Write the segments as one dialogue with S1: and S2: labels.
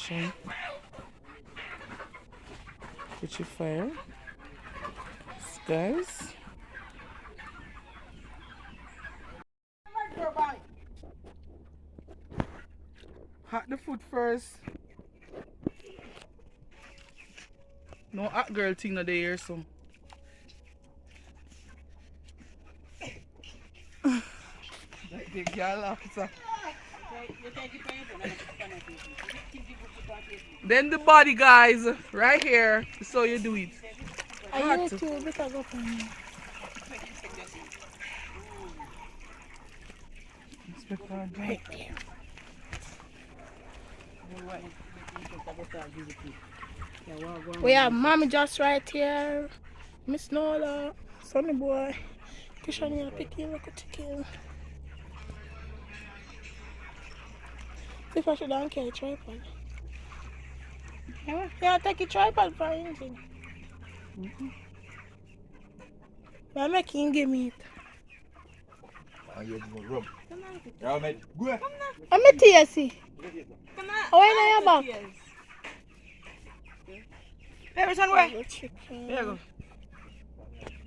S1: position. Put your fire. Guys. Hot the foot first. No hot girl thing no there so. Like the girl after. Then the body guys, right here, so you do it.
S2: I need to better go for me. Right there. We have Mommy just right here. Miss Nola, Sonny Boy, Kishania picking like a chicken. See if I should not carry a tripod. Yeah, take a tripod for anything. I'm making give me it. I'm a TSC. Oh, I know your back.
S3: Hey, son, where?
S2: There
S3: you go.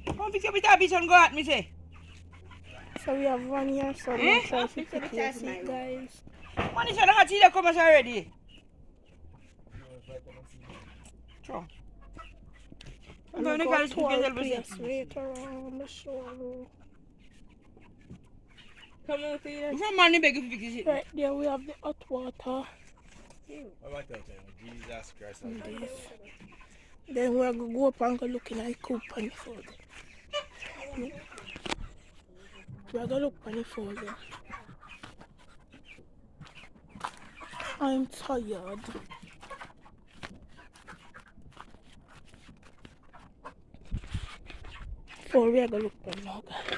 S3: Come fix your bitch and go at me, say.
S2: So we have one here, so we'll try to fix the TSC, guys.
S3: Man, it's not see that commerce already. Sure.
S2: I'm going to go to our place later on the show.
S3: Come on, see that. Some man beg you to fix it.
S2: Right there we have the hot water.
S4: Jesus Christ.
S2: Then we're going to go up and go looking at the coupon food. We're going to look at the food. I'm tired. For we're going to look at now, guys.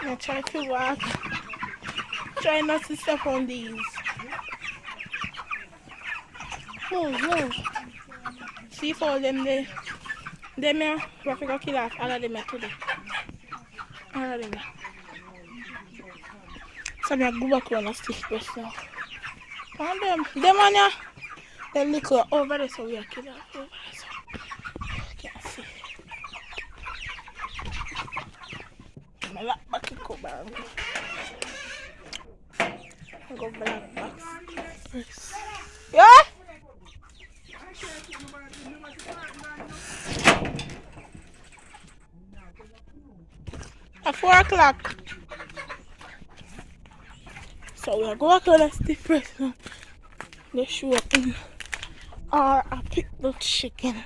S2: I try to walk. Try not to step on these. Move. See for them there. Them here, we have to go kill off all of them here today. All of them here. So I go back on a stiff breast now. And them on here, they little over there, so we are killing off over there. So can't see. My lap back in cover. I go black box first. Yeah? At 4 o'clock. So we are going to the stiff breast now. They show up in or I pick the chicken.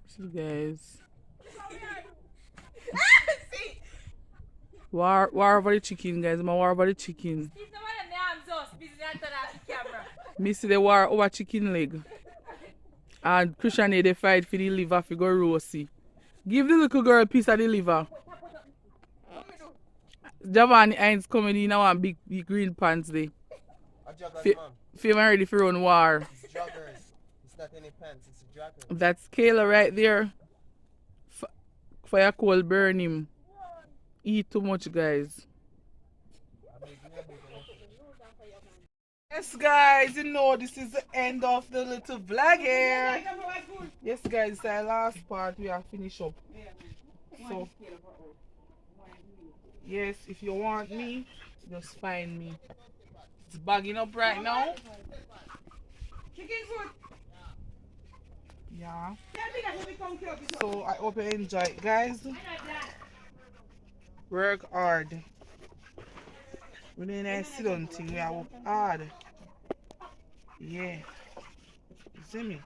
S1: So guys, war over the chicken, guys. I'm war over the chicken. Me see the war over chicken leg. And Christian they fight for the liver for go roasty. Give the little girl a piece of the liver. Javon Hines coming in now and big green pants there. Feel ready for run war.
S4: It's joggers. It's not any pants, it's a jogger.
S1: That's Kayla right there. Fire coal burn him. Eat too much, guys. Yes, guys, you know this is the end of the little vlog here. Yes, guys, it's our last part. We are finished up. So, yes, if you want me, just find me. It's bagging up right now.
S3: Chicken food.
S1: Yeah. So I hope you enjoy it, guys. Work hard. Really nice sit down thing. We are work hard. Yeah. You see me?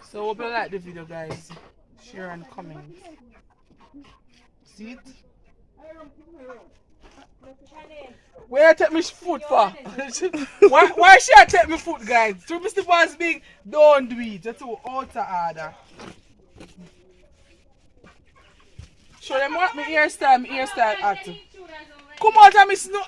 S1: So hope you like the video, guys. Share and comment. See it? Where I take my foot for? why should I take my foot, guys? So Mr. Boss Big, don't do it. That's all outer order. Show them what my hairstyle hot. Come out of me snow.